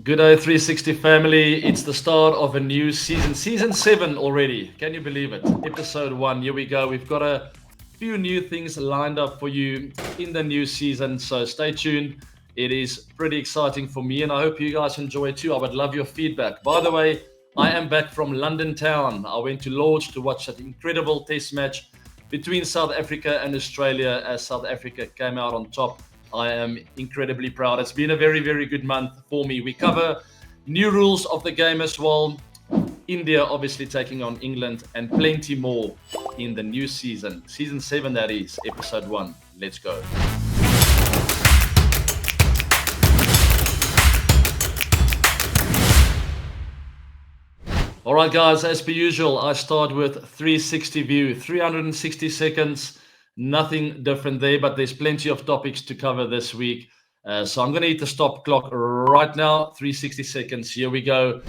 Good day, 360 family. It's the start of a new season, season 7 already. Can you believe it? Episode 1. Here we go. We've got a few new things lined up for you in the new season, so stay tuned. It is pretty exciting for me, and I hope you guys enjoy it too. I would love your feedback. By the way, I am back from London town. I went to Lodge to watch that incredible test match between South Africa and Australia as South Africa came out on top. I am incredibly proud. It's been a very, very good month for me. We cover new rules of the game as well. India obviously taking on England and plenty more in the new season. Season 7, that is, episode 1. Let's go. All right, guys, as per usual, I start with 360 view, 360 seconds. Nothing different there, but there's plenty of topics to cover this week. So I'm going to hit the stop clock right now. 360 seconds. Here we go.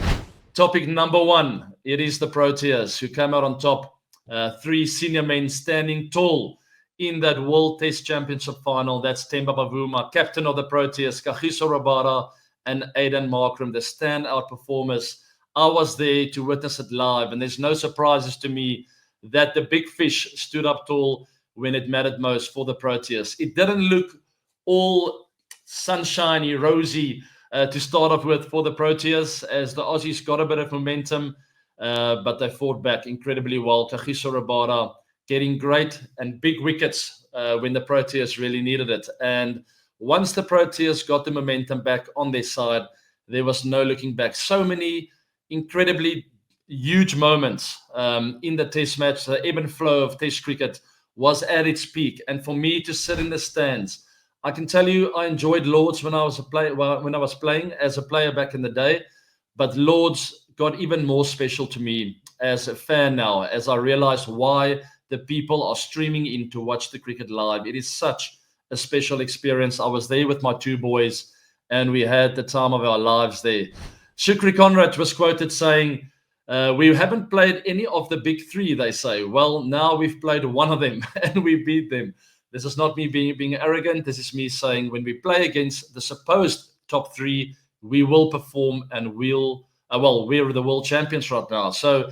Topic number 1. It is the Proteas who came out on top. 3 senior men standing tall in that World Test Championship final. That's Temba Bavuma, captain of the Proteas, Kagiso Rabada, and Aiden Markram, the standout performers. I was there to witness it live, and there's no surprises to me that the big fish stood up tall when it mattered most for the Proteas. It didn't look all sunshiny, rosy to start off with for the Proteas, as the Aussies got a bit of momentum, but they fought back incredibly well. Kagiso Rabada getting great and big wickets when the Proteas really needed it. And once the Proteas got the momentum back on their side, there was no looking back. So many incredibly huge moments in the Test match. The ebb and flow of Test cricket was at its peak, and for me to sit in the stands, I can tell you I enjoyed Lords when I was playing as a player back in the day, but Lords got even more special to me as a fan now, as I realized why the people are streaming in to watch the cricket live. It is such a special experience. I was there with my 2 boys, and we had the time of our lives there. Shukri Conrad was quoted saying, we haven't played any of the big 3, they say. Well, now we've played one of them and we beat them. This is not me being arrogant. This is me saying when we play against the supposed top 3, we will perform, and we're the world champions right now. So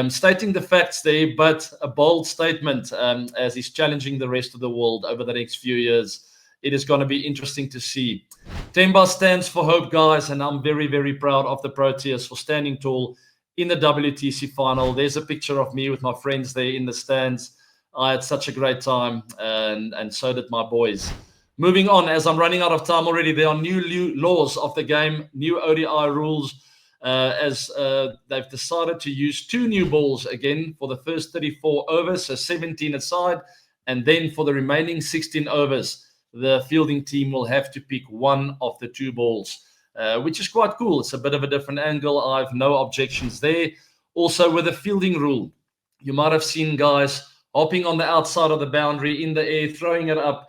stating the facts there, but a bold statement as he's challenging the rest of the world over the next few years. It is going to be interesting to see. Temba stands for hope, guys, and I'm very, very proud of the Proteas for standing tall in the WTC final. There's a picture of me with my friends there in the stands. I had such a great time, and so did my boys. Moving on, as I'm running out of time already, there are new laws of the game, new ODI rules, as they've decided to use 2 new balls again for the first 34 overs, so 17 aside, and then for the remaining 16 overs, the fielding team will have to pick one of the 2 balls, which is quite cool. It's a bit of a different angle. I have no objections there. Also, with the fielding rule, you might have seen guys hopping on the outside of the boundary in the air, throwing it up,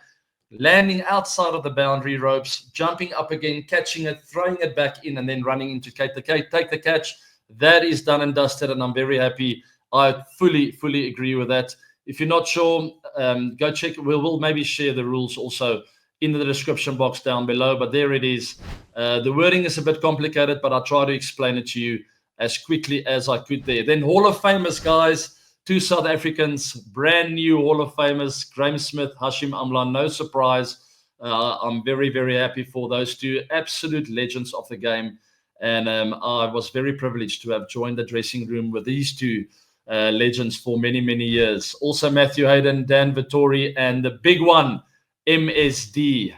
landing outside of the boundary ropes, jumping up again, catching it, throwing it back in, and then running in to take the catch. That is done and dusted, and I'm very happy. I fully agree with that. If you're not sure, go check. We'll maybe share the rules also in the description box down below, but there it is. The wording is a bit complicated, but I'll try to explain it to you as quickly as I could there. Then Hall of Famers, guys. 2 South Africans, brand new Hall of Famers, Graeme Smith, Hashim Amla. No surprise. I'm very, very happy for those 2 absolute legends of the game. And I was very privileged to have joined the dressing room with these 2 legends for many, many years. Also Matthew Hayden, Dan Vittori, and the big one, MSD.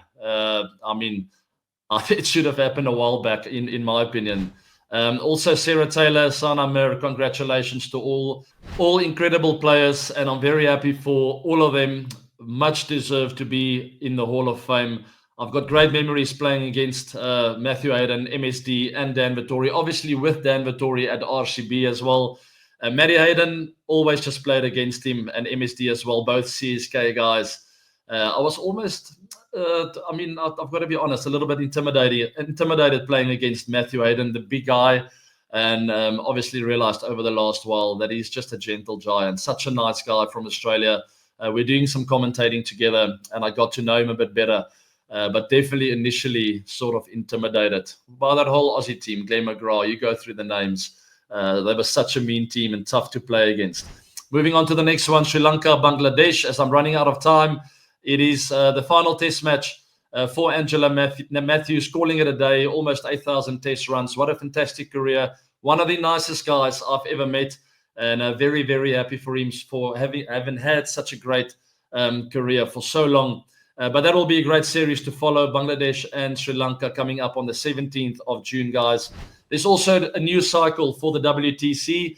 It should have happened a while back, in my opinion. Also Sarah Taylor, Sana Mir, congratulations to all incredible players, and I'm very happy for all of them. Much deserved to be in the Hall of Fame. I've got great memories playing against Matthew Hayden, MSD, and Dan Vittori. Obviously with Dan Vittori at RCB as well. Matty Hayden, always just played against him, and MSD as well, both CSK guys. I was almost, I've got to be honest, a little bit intimidated playing against Matthew Hayden, the big guy, and obviously realized over the last while that he's just a gentle giant, such a nice guy from Australia. We're doing some commentating together, and I got to know him a bit better but definitely initially sort of intimidated by that whole Aussie team. Glenn McGrath, you go through the names. They were such a mean team and tough to play against. Moving on to the next one, Sri Lanka, Bangladesh. As I'm running out of time, it is the final test match for Angela Matthews, calling it a day, almost 8,000 test runs. What a fantastic career. One of the nicest guys I've ever met, and very, very happy for him for having had such a great career for so long. But that will be a great series to follow, Bangladesh and Sri Lanka coming up on the 17th of June, guys. There's also a new cycle for the WTC.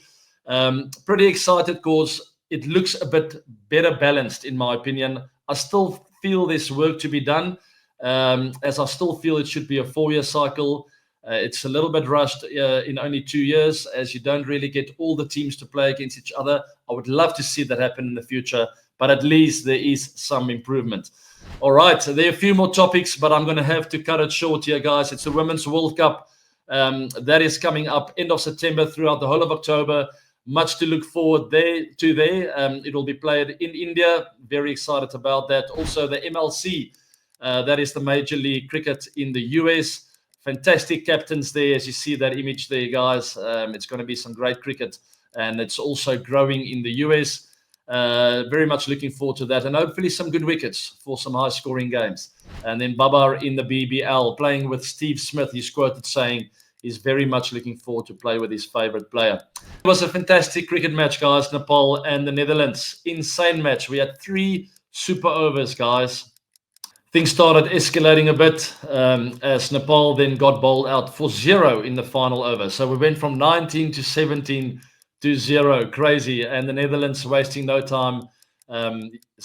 Pretty excited because it looks a bit better balanced, in my opinion. I still feel there's work to be done, as I still feel it should be a 4-year cycle. It's a little bit rushed in only 2 years, as you don't really get all the teams to play against each other. I would love to see that happen in the future, but at least there is some improvement. All right, so there are a few more topics, but I'm going to have to cut it short here, guys. It's the Women's World Cup that is coming up end of September throughout the whole of October. Much to look forward to there. It will be played in India. Very excited about that. Also, the MLC, that is the Major League Cricket in the US. Fantastic captains there, as you see that image there, guys. It's going to be some great cricket, and it's also growing in the US. Very much looking forward to that, and hopefully some good wickets for some high-scoring games. And then Babar in the BBL, playing with Steve Smith. He's quoted saying he's very much looking forward to play with his favourite player. It was a fantastic cricket match, guys, Nepal and the Netherlands. Insane match. We had 3 super overs, guys. Things started escalating a bit as Nepal then got bowled out for 0 in the final over. So we went from 19 to 17 to 0. Crazy. And the Netherlands wasting no time,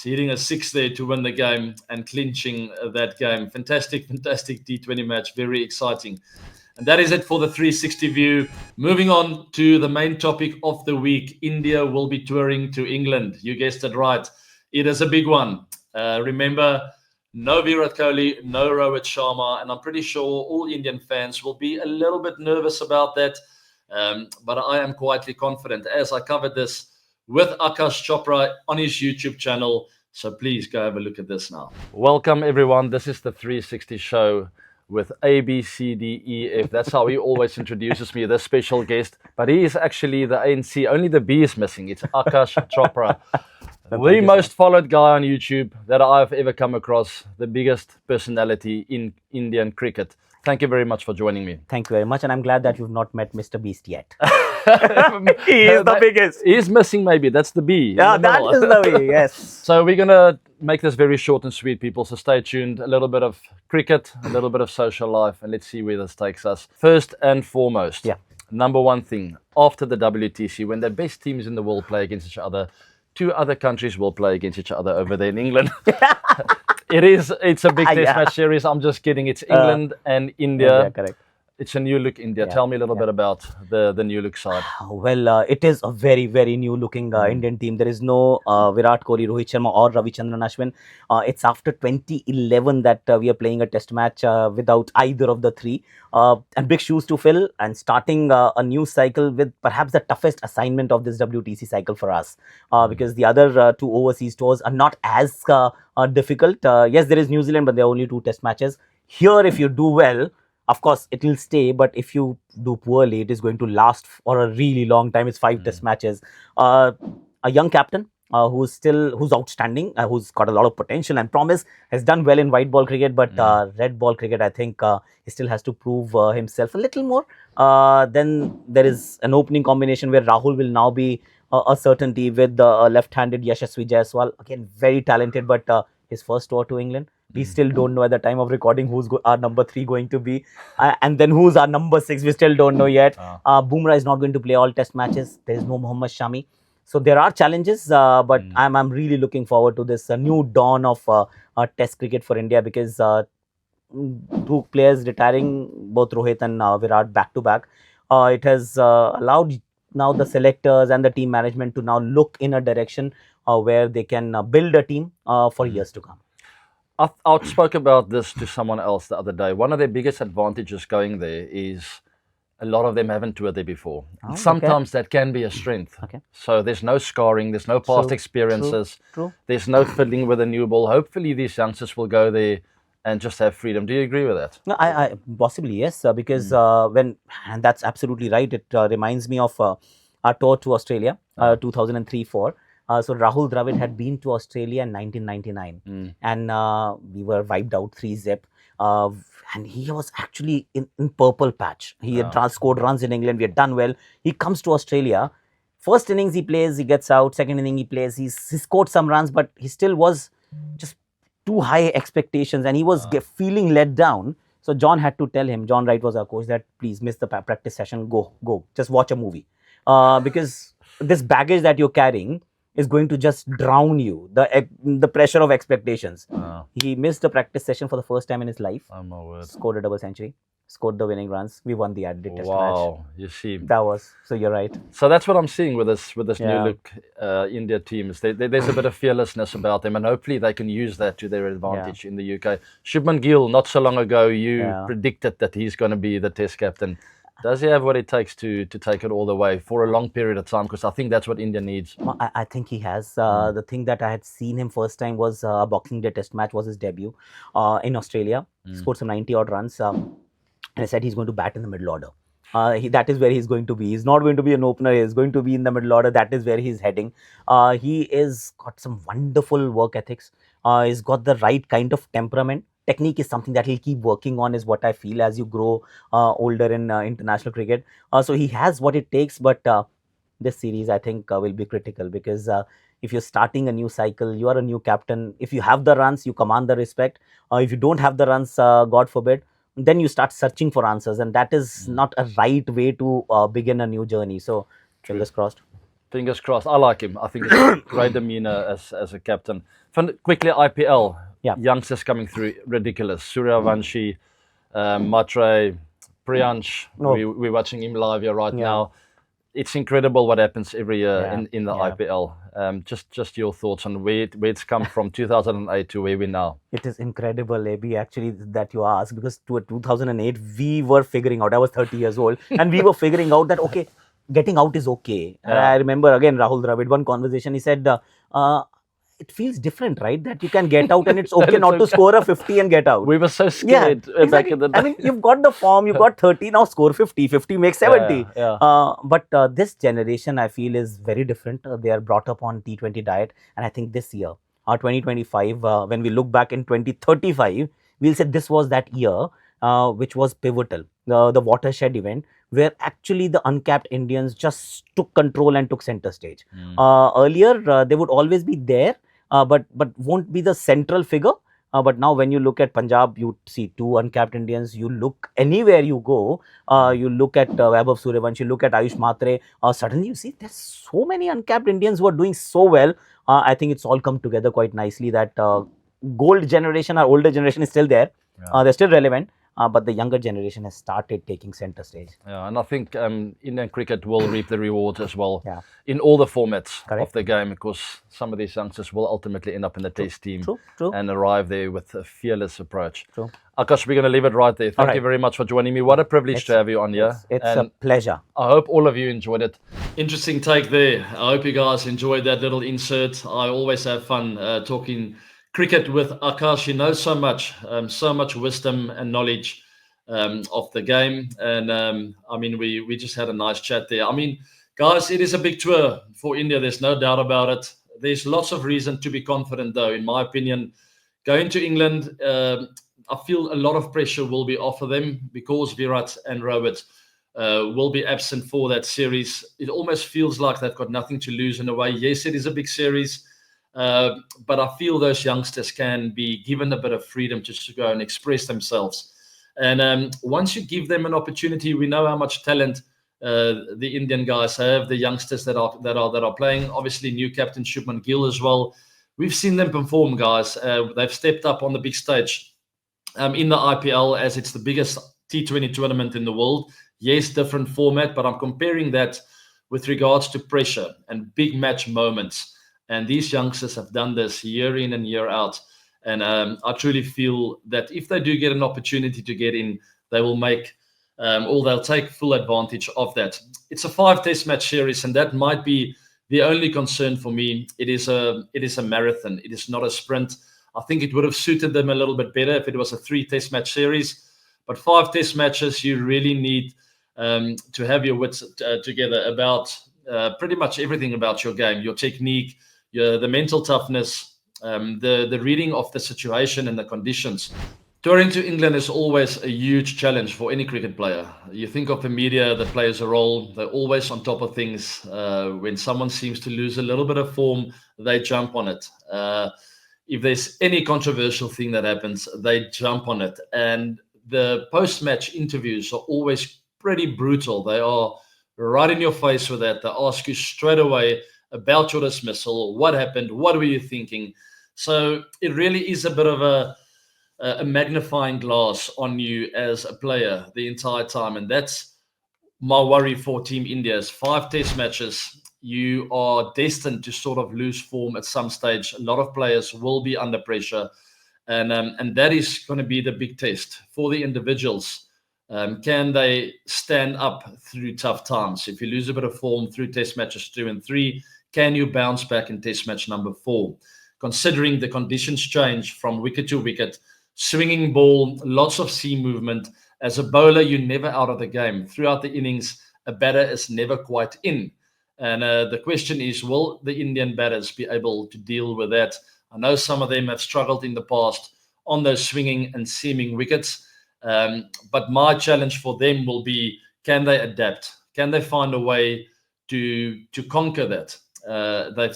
hitting a 6 there to win the game and clinching that game. Fantastic T20 match. Very exciting. And that is it for the 360 view. Moving on to the main topic of the week. India will be touring to England. You guessed it right. It is a big one. Remember, no Virat Kohli, no Rohit Sharma, and I'm pretty sure all Indian fans will be a little bit nervous about that. But I am quietly confident, as I covered this with Aakash Chopra on his YouTube channel. So please go have a look at this now. Welcome, everyone. This is the 360 show with A, B, C, D, E, F. That's how he always introduces me, this special guest. But he is actually the ANC. Only the B is missing. It's Aakash Chopra. The most followed guy on YouTube that I've ever come across, the biggest personality in Indian cricket. Thank you very much for joining me. Thank you very much, and I'm glad that you've not met Mr. Beast yet. He is the biggest. He is missing maybe, that's the B. Yeah, that is the B, yes. So we're going to make this very short and sweet, people, so stay tuned. A little bit of cricket, a little bit of social life, and let's see where this takes us. First and foremost, number one thing, after the WTC, when the best teams in the world play against each other, 2 other countries will play against each other over there in England. It's a big test match series. I'm just kidding. It's England and India. Correct. It's a new look India. Tell me a little bit about the new look side. Well, it is a very, very new looking Indian team. There is no Virat Kohli, Rohit Sharma or Ravichandran Ashwin. It's after 2011 that we are playing a test match without either of the 3. And big shoes to fill, and starting a new cycle with perhaps the toughest assignment of this WTC cycle for us. Because the other 2 overseas tours are not as difficult. Yes, there is New Zealand, but there are only 2 test matches. Here, if you do well, of course, it will stay, but if you do poorly, it is going to last for a really long time. It's 5 test matches. A young captain who's outstanding, who's got a lot of potential and promise, has done well in white ball cricket, but red ball cricket, I think he still has to prove himself a little more. Then there is an opening combination where Rahul will now be a certainty with the left-handed Yashasvi Jaiswal. Again, very talented, but his first tour to England. We still don't know at the time of recording who's our number 3 going to be. And then who's our number 6, we still don't know yet. Bumrah is not going to play all test matches. There is no Mohammad Shami. So there are challenges, but I'm really looking forward to this new dawn of test cricket for India, because 2 players retiring, both Rohit and Virat back to back. It has allowed now the selectors and the team management to now look in a direction where they can build a team for years to come. I spoke about this to someone else the other day. One of their biggest advantages going there is a lot of them haven't toured there before. Sometimes that can be a strength. So there's no scarring, there's no past experiences, there's no fiddling with a new ball. Hopefully these youngsters will go there and just have freedom. Do you agree with that? No, I possibly yes, because and that's absolutely right. It reminds me of our tour to Australia, 2003-4. So Rahul Dravid had been to Australia in 1999, and we were wiped out 3-zip. And he was actually in purple patch. He had scored runs in England. We had done well. He comes to Australia. First innings he plays, he gets out. Second inning he plays, he scored some runs, but he still was just too high expectations, and he was feeling let down. So John had to tell him, John Wright was our coach, that please miss the practice session, go, just watch a movie. Because this baggage that you're carrying is going to just drown you, the pressure of expectations. He missed the practice session for the first time in his life. Oh my word. Scored a double century, scored the winning runs. We won the Adelaide Test match. Wow, you see. That was, so you're right. So that's what I'm seeing with this new look India teams. There's a bit of fearlessness about them, and hopefully they can use that to their advantage in the UK. Shubman Gill, not so long ago, you predicted that he's going to be the Test captain. Does he have what it takes to take it all the way for a long period of time? Because I think that's what India needs. I think he has. The thing that I had seen him first time was Boxing Day Test match was his debut in Australia. Scored some 90 odd runs. And I said he's going to bat in the middle order. That is where he's going to be. He's not going to be an opener. He's going to be in the middle order. That is where he's heading. He is got some wonderful work ethics. He's got the right kind of temperament. Technique is something that he'll keep working on, is what I feel, as you grow older in international cricket. So he has what it takes, but this series I think will be critical, because if you're starting a new cycle, you are a new captain. If you have the runs, you command the respect. If you don't have the runs, God forbid, then you start searching for answers, and that is not a right way to begin a new journey. So fingers crossed. Fingers crossed. I like him. I think it's great demeanor as a captain. Quickly, IPL. Youngsters coming through, ridiculous. Suryavanshi, Matre, Priyansh. We're watching him live here right now. It's incredible what happens every year in the IPL. Just your thoughts on where it's come from 2008 to where we now. It is incredible, AB, actually, that you asked, because to 2008 we were figuring out. I was 30 years old, and we were figuring out that okay, getting out is okay. I remember again Rahul Dravid, one conversation, he said, it feels different, right? That you can get out and it's okay not to score a 50 and get out. We were so scared back in the day. I mean, you've got the form, you've got 30, now score 50. 50 makes 70. But this generation, I feel, is very different. They are brought up on T20 diet. And I think this year, 2025, when we look back in 2035, we'll say this was that year which was pivotal. The watershed event, where actually the uncapped Indians just took control and took center stage. Earlier, they would always be there, but won't be the central figure. But now when you look at Punjab, you see two uncapped Indians. You look anywhere you go, you look at Vaibhav Suryavanshi, you look at Ayush Matre, suddenly you see there's so many uncapped Indians who are doing so well. I think it's all come together quite nicely, that gold generation, our older generation, is still there. They're still relevant. But the younger generation has started taking center stage. Yeah, and I think Indian cricket will reap the rewards as well in all the formats of the game, because some of these youngsters will ultimately end up in the Test team and arrive there with a fearless approach. Aakash, we're going to leave it right there. Thank you very much for joining me. What a privilege to have you on here. It's a pleasure. I hope all of you enjoyed it. Interesting take there. I hope you guys enjoyed that little insert. I always have fun talking cricket with Aakash. He knows so much wisdom and knowledge of the game. And I mean, we just had a nice chat there. I mean, guys, it is a big tour for India. There's no doubt about it. There's lots of reason to be confident, though, in my opinion. Going to England, I feel a lot of pressure will be off of them, because Virat and Rohit will be absent for that series. It almost feels like they've got nothing to lose in a way. Yes, it is a big series. But I feel those youngsters can be given a bit of freedom just to go and express themselves. And once you give them an opportunity, we know how much talent the Indian guys have, the youngsters that are playing. Obviously, new captain Shubman Gill as well. We've seen them perform, guys. They've stepped up on the big stage in the IPL, as it's the biggest T20 tournament in the world. Yes, different format, but I'm comparing that with regards to pressure and big match moments. And these youngsters have done this year in and year out. And I truly feel that if they do get an opportunity to get in, they will make or they'll take full advantage of that. It's a 5 test match series, and that might be the only concern for me. It is a marathon. It is not a sprint. I think it would have suited them a little bit better if it was a 3-test match series. But 5 test matches, you really need to have your wits together about pretty much everything about your game, your technique, the mental toughness, the reading of the situation and the conditions. Touring to England is always a huge challenge for any cricket player. You think of the media that plays a role, they're always on top of things. When someone seems to lose a little bit of form, they jump on it. If there's any controversial thing that happens, they jump on it. And the post-match interviews are always pretty brutal. They are right in your face with that. They ask you straight away about your dismissal, what happened, what were you thinking? So it really is a bit of a magnifying glass on you as a player the entire time. And that's my worry for Team India's 5 test matches. You are destined to sort of lose form at some stage. A lot of players will be under pressure. And that is going to be the big test for the individuals. Can they stand up through tough times? If you lose a bit of form through test matches 2 and 3, can you bounce back in test match number 4? Considering the conditions change from wicket to wicket, swinging ball, lots of seam movement. As a bowler, you're never out of the game. Throughout the innings, a batter is never quite in. And the question is, will the Indian batters be able to deal with that? I know some of them have struggled in the past on those swinging and seaming wickets. But my challenge for them will be, can they adapt? Can they find a way to conquer that?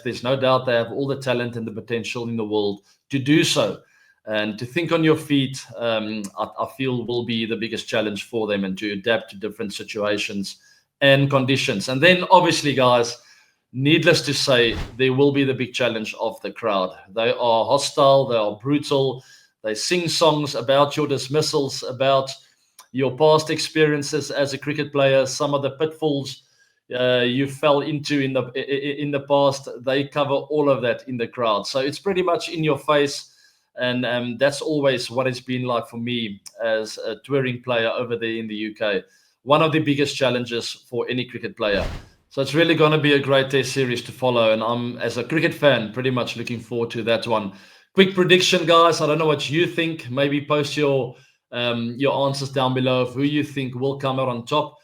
There's no doubt they have all the talent and the potential in the world to do so. And to think on your feet, I feel will be the biggest challenge for them, and to adapt to different situations and conditions. And then obviously, guys, needless to say, there will be the big challenge of the crowd. They are hostile, they are brutal. They sing songs about your dismissals, about your past experiences as a cricket player, some of the pitfalls you fell into in the past. They cover all of that in the crowd. So it's pretty much in your face. And that's always what it's been like for me as a touring player over there in the UK. One of the biggest challenges for any cricket player. So it's really going to be a great test series to follow. And I'm, as a cricket fan, pretty much looking forward to that one. Quick prediction, guys. I don't know what you think. Maybe post your answers down below of who you think will come out on top.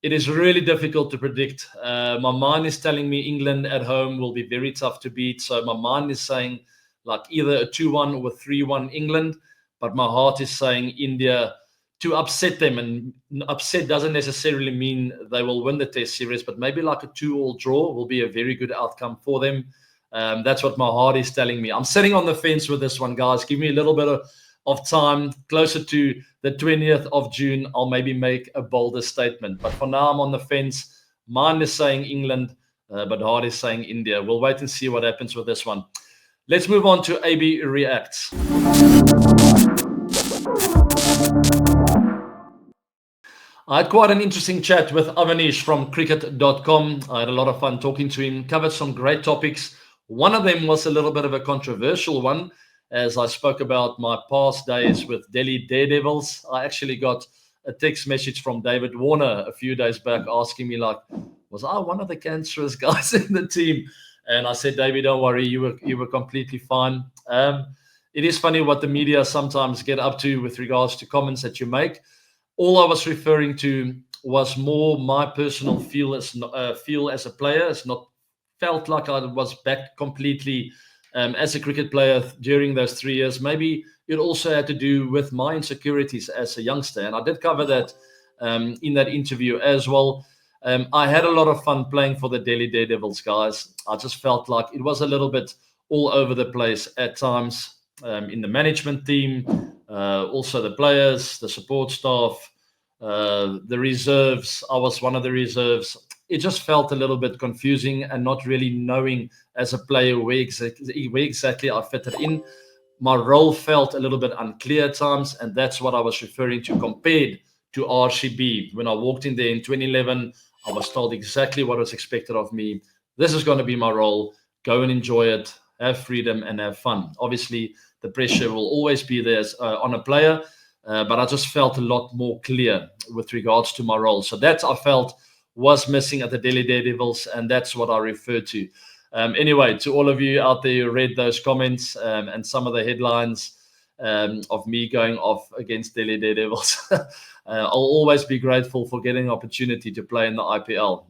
It is really difficult to predict. My mind is telling me England at home will be very tough to beat. So my mind is saying like either a 2-1 or a 3-1 England. But my heart is saying India to upset them. And upset doesn't necessarily mean they will win the test series, but maybe like a 2-2 draw will be a very good outcome for them. That's what my heart is telling me. I'm sitting on the fence with this one, guys. Give me a little bit of time. Closer to the 20th of June, I'll maybe make a bolder statement. But for now, I'm on the fence. Mind is saying England, but heart is saying India. We'll wait and see what happens with this one. Let's move on to ABReacts. I had quite an interesting chat with Avanish from cricket.com. I had a lot of fun talking to him, covered some great topics. One of them was a little bit of a controversial one, as I spoke about my past days with Delhi Daredevils. I actually got a text message from David Warner a few days back asking me, like, was I one of the cancerous guys in the team? And I said, David, don't worry, you were completely fine. It is funny what the media sometimes get up to with regards to comments that you make. All I was referring to was more my personal feel as a player. It's not felt like I was back completely as a cricket player during those 3 years. Maybe it also had to do with my insecurities as a youngster. And I did cover that in that interview as well. I had a lot of fun playing for the Delhi Daredevils, guys. I just felt like it was a little bit all over the place at times in the management team, also the players, the support staff, the reserves. I was one of the reserves. It just felt a little bit confusing and not really knowing as a player where exactly I fitted in. My role felt a little bit unclear at times, and that's what I was referring to compared to RCB. When I walked in there in 2011, I was told exactly what was expected of me. This is going to be my role. Go and enjoy it, have freedom and have fun. Obviously, the pressure will always be there on a player, but I just felt a lot more clear with regards to my role. So that I felt was missing at the Delhi Daredevils, and that's what I referred to. Anyway, to all of you out there who read those comments and some of the headlines of me going off against Delhi Daredevils, I'll always be grateful for getting an opportunity to play in the IPL.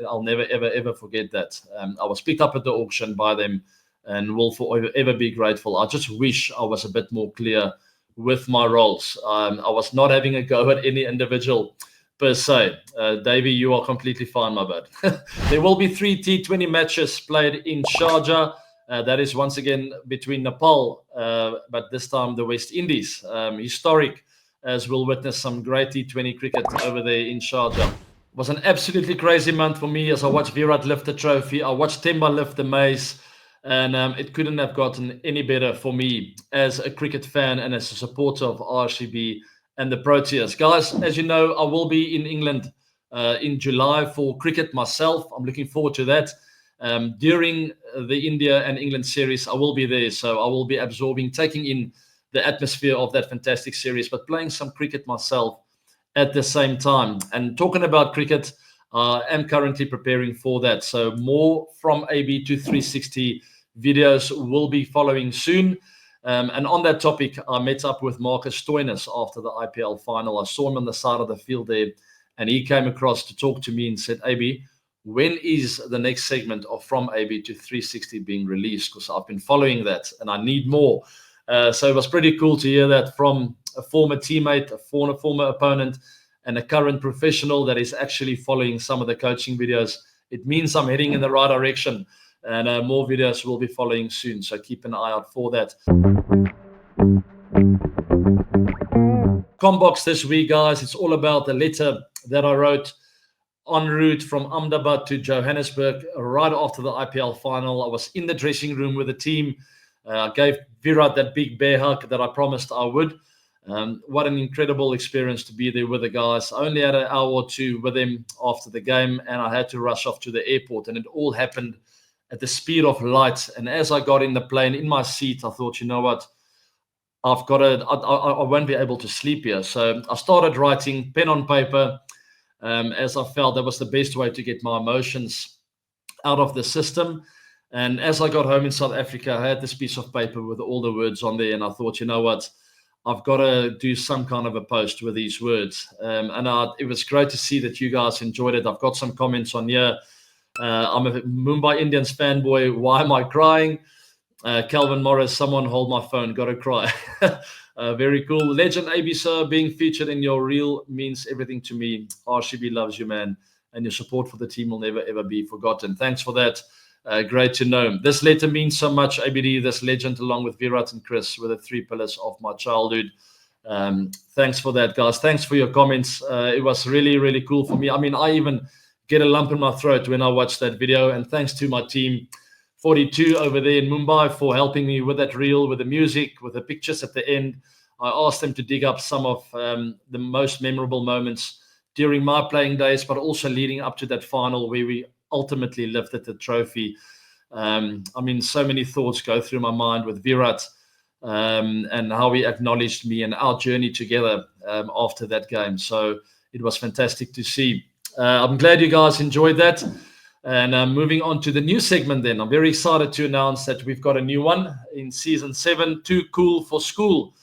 I'll never, ever forget that. I was picked up at the auction by them and will forever be grateful. I just wish I was a bit more clear with my roles. I was not having a go at any individual per se. Davey, you are completely fine, my bad. There will be 3 T20 matches played in Sharjah. That is once again between Nepal, but this time the West Indies. Historic, as we'll witness some great T20 cricket over there in Sharjah. It was an absolutely crazy month for me as I watched Virat lift the trophy. I watched Temba lift the mace. And it couldn't have gotten any better for me as a cricket fan and as a supporter of RCB and the Proteas. Guys, as you know, I will be in England in July for cricket myself. I'm looking forward to that. During the India and England series, I will be there. So I will be absorbing, taking in the atmosphere of that fantastic series, but playing some cricket myself at the same time. And talking about cricket, I am currently preparing for that. So more from AB to 360 videos will be following soon. And on that topic, I met up with Marcus Stoinis after the IPL final. I saw him on the side of the field there, and he came across to talk to me and said, AB, when is the next segment of From AB to 360 being released? Because I've been following that and I need more. So it was pretty cool to hear that from a former teammate, a former opponent, and a current professional that is actually following some of the coaching videos. It means I'm heading in the right direction, and more videos will be following soon. So keep an eye out for that. Comm Box this week, guys. It's all about the letter that I wrote en route from Ahmedabad to Johannesburg right after the IPL final. I was in the dressing room with the team. I gave Virat that big bear hug that I promised I would. What an incredible experience to be there with the guys. I only had an hour or two with them after the game, and I had to rush off to the airport, and it all happened at the speed of light. And as I got in the plane, in my seat, I thought, you know what, I won't be able to sleep here. So I started writing pen on paper, as I felt that was the best way to get my emotions out of the system. And as I got home in South Africa, I had this piece of paper with all the words on there, and I thought, you know what, I've got to do some kind of a post with these words. It was great to see that you guys enjoyed it. I've got some comments on here. I'm a Mumbai Indians fanboy. Why am I crying? Calvin Morris, someone hold my phone. Got to cry. Very cool. Legend AB Sir, being featured in your reel means everything to me. RCB loves you, man. And your support for the team will never, ever be forgotten. Thanks for that. Great to know. This letter means so much, ABD, this legend, along with Virat and Chris, were the 3 pillars of my childhood. Thanks for that, guys. Thanks for your comments. It was really, really cool for me. I mean, I even get a lump in my throat when I watch that video. And thanks to my team, 42 over there in Mumbai, for helping me with that reel, with the music, with the pictures at the end. I asked them to dig up some of the most memorable moments during my playing days, but also leading up to that final where we ultimately lifted the trophy. I mean, so many thoughts go through my mind with Virat and how he acknowledged me and our journey together after that game. So it was fantastic to see. I'm glad you guys enjoyed that. And moving on to the new segment then, I'm very excited to announce that we've got a new one in season 7, Too Cool for School.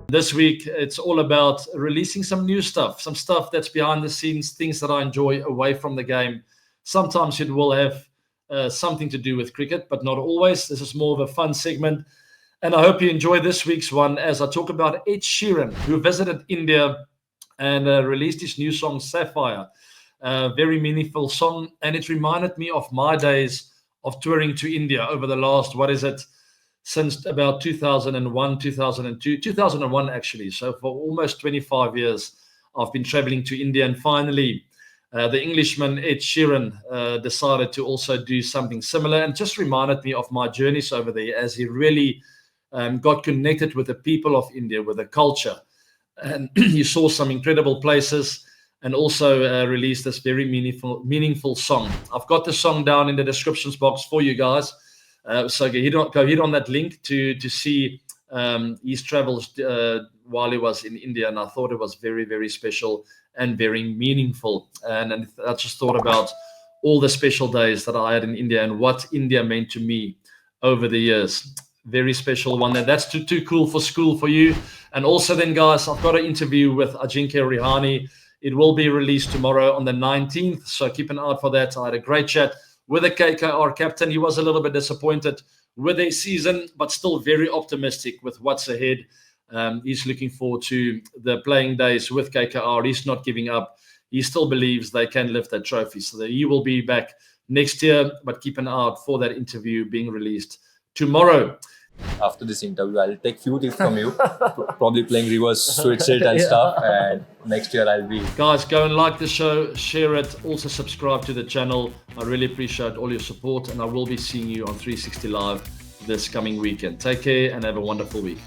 This week, it's all about releasing some new stuff, some stuff that's behind the scenes, things that I enjoy away from the game. Sometimes it will have something to do with cricket, but not always. This is more of a fun segment. And I hope you enjoy this week's one as I talk about Ed Sheeran, who visited India and released his new song, Sapphire. Very meaningful song. And it reminded me of my days of touring to India over the last, since about 2001, 2002, 2001 actually. So for almost 25 years, I've been traveling to India. And finally, the Englishman Ed Sheeran decided to also do something similar, and just reminded me of my journeys over there as he really got connected with the people of India, with the culture. And he saw some incredible places and also released this very meaningful song. I've got the song down in the descriptions box for you guys. So go hit on that link to see his travels while he was in India, and I thought it was very, very special and very meaningful. And I just thought about all the special days that I had in India and what India meant to me over the years. Very special one. And that's too cool for school for you. And also then, guys, I've got an interview with Ajinkya Rihani. It will be released tomorrow on the 19th. So keep an eye out for that. I had a great chat with the KKR captain. He was a little bit disappointed with their season, but still very optimistic with what's ahead. He's looking forward to the playing days with KKR. He's not giving up. He still believes they can lift that trophy. So he will be back next year, but keep an eye out for that interview being released tomorrow. After this interview, I'll take few tips from you. Probably playing reverse switch it and stuff. And next year I'll be. Guys, go and like the show, share it, also subscribe to the channel. I really appreciate all your support, and I will be seeing you on 360 Live this coming weekend. Take care and have a wonderful week.